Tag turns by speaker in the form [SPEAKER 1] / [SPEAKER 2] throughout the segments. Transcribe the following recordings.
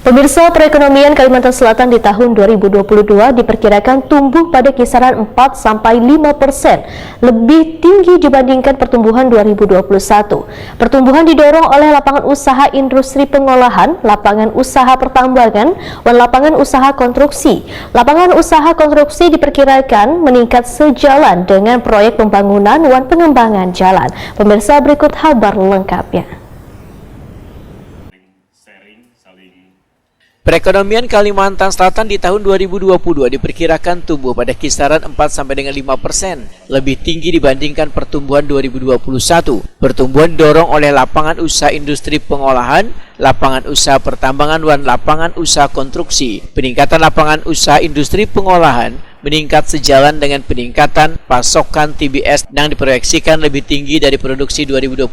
[SPEAKER 1] Pemirsa, perekonomian Kalimantan Selatan di tahun 2022 diperkirakan tumbuh pada kisaran 4-5%, lebih tinggi dibandingkan pertumbuhan 2021. Pertumbuhan didorong oleh lapangan usaha industri pengolahan, lapangan usaha pertambangan, dan lapangan usaha konstruksi. Lapangan usaha konstruksi diperkirakan meningkat sejalan dengan proyek pembangunan dan pengembangan jalan. Pemirsa, berikut kabar lengkapnya.
[SPEAKER 2] Perekonomian Kalimantan Selatan di tahun 2022 diperkirakan tumbuh pada kisaran 4-5%, lebih tinggi dibandingkan pertumbuhan 2021. Pertumbuhan didorong oleh lapangan usaha industri pengolahan, lapangan usaha pertambangan, dan lapangan usaha konstruksi. Peningkatan lapangan usaha industri pengolahan meningkat sejalan dengan peningkatan pasokan TBS yang diproyeksikan lebih tinggi dari produksi 2021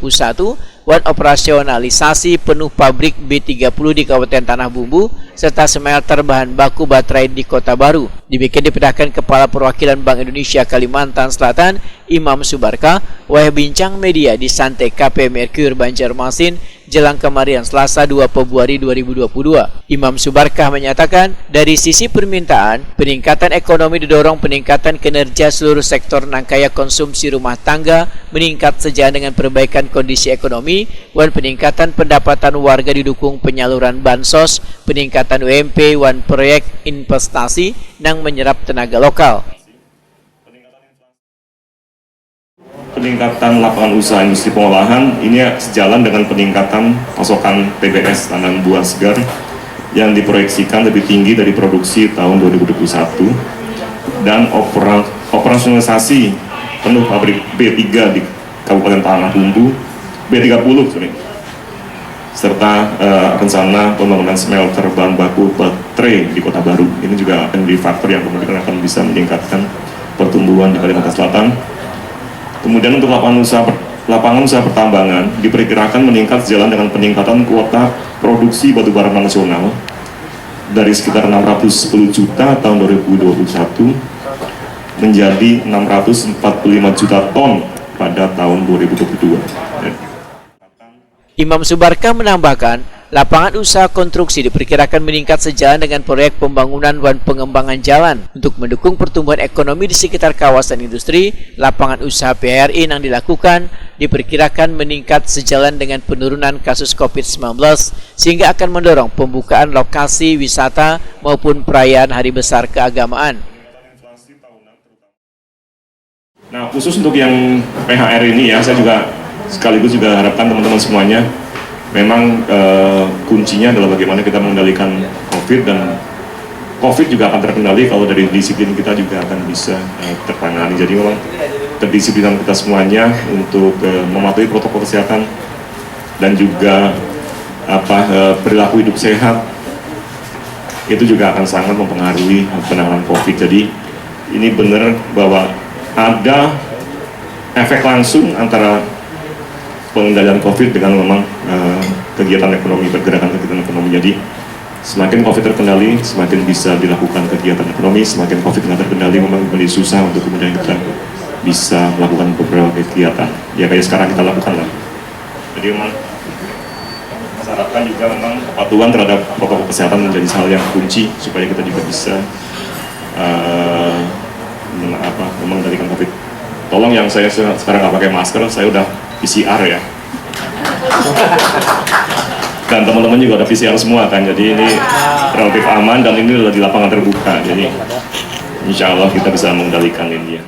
[SPEAKER 2] dan operasionalisasi penuh pabrik B30 di Kabupaten Tanah Bumbu serta smelter bahan baku baterai di Kota Baru. Demikian dipindahkan Kepala Perwakilan Bank Indonesia Kalimantan Selatan, Imam Subarkah, oleh bincang media di Santai KP Merkur Banjarmasin jelang kemarin Selasa 2 Februari 2022. Imam Subarkah menyatakan dari sisi permintaan, peningkatan ekonomi didorong peningkatan kinerja seluruh sektor rangkaian konsumsi rumah tangga meningkat sejalan dengan perbaikan kondisi ekonomi dan peningkatan pendapatan warga didukung penyaluran bansos, peningkatan UMP dan proyek investasi yang menyerap tenaga lokal.
[SPEAKER 3] Peningkatan lapangan usaha industri pengolahan ini sejalan dengan peningkatan pasokan TBS tandan buah segar yang diproyeksikan lebih tinggi dari produksi tahun 2021 dan operasionalisasi penuh pabrik B3 di Kabupaten Tanah Bumbu, B30 serta rencana pembangunan smelter bahan baku baterai di Kota Baru. Ini juga akan menjadi faktor yang kemudian akan bisa meningkatkan pertumbuhan di Kalimantan Selatan. Kemudian untuk lapangan usaha pertambangan diperkirakan meningkat sejalan dengan peningkatan kuota produksi batubara nasional dari sekitar 610 juta tahun 2021 menjadi 645 juta ton pada tahun 2022.
[SPEAKER 2] Imam Subarkah menambahkan, lapangan usaha konstruksi diperkirakan meningkat sejalan dengan proyek pembangunan dan pengembangan jalan untuk mendukung pertumbuhan ekonomi di sekitar kawasan industri. Lapangan usaha PRI yang dilakukan diperkirakan meningkat sejalan dengan penurunan kasus COVID-19 sehingga akan mendorong pembukaan lokasi wisata maupun perayaan hari besar keagamaan.
[SPEAKER 3] Nah, khusus untuk yang PHR ini ya, saya juga sekaligus juga harapkan teman-teman semuanya memang kuncinya adalah bagaimana kita mengendalikan COVID, dan COVID juga akan terkendali kalau dari disiplin kita juga akan bisa tertangani. Jadi memang kedisiplinan kita semuanya untuk mematuhi protokol kesehatan dan juga perilaku hidup sehat itu juga akan sangat mempengaruhi penanganan COVID. Jadi ini benar bahwa ada efek langsung antara pengendalian COVID dengan memang kegiatan ekonomi, pergerakan kegiatan ekonomi. Jadi semakin COVID terkendali, semakin bisa dilakukan kegiatan ekonomi. Semakin COVID tidak terkendali, memang menjadi susah untuk kemudian kita bisa melakukan beberapa kegiatan. Ya kayak sekarang kita lakukan lah. Jadi memang saya harapkan juga memang kepatuhan terhadap protokol kesehatan menjadi hal yang kunci supaya kita juga bisa mengendalikan COVID. Tolong yang saya sekarang nggak pakai masker, saya udah PCR ya. Dan teman-teman juga ada PCR semua kan, jadi ini relatif aman dan ini di lapangan terbuka. Jadi insya Allah kita bisa mengendalikan ini ya.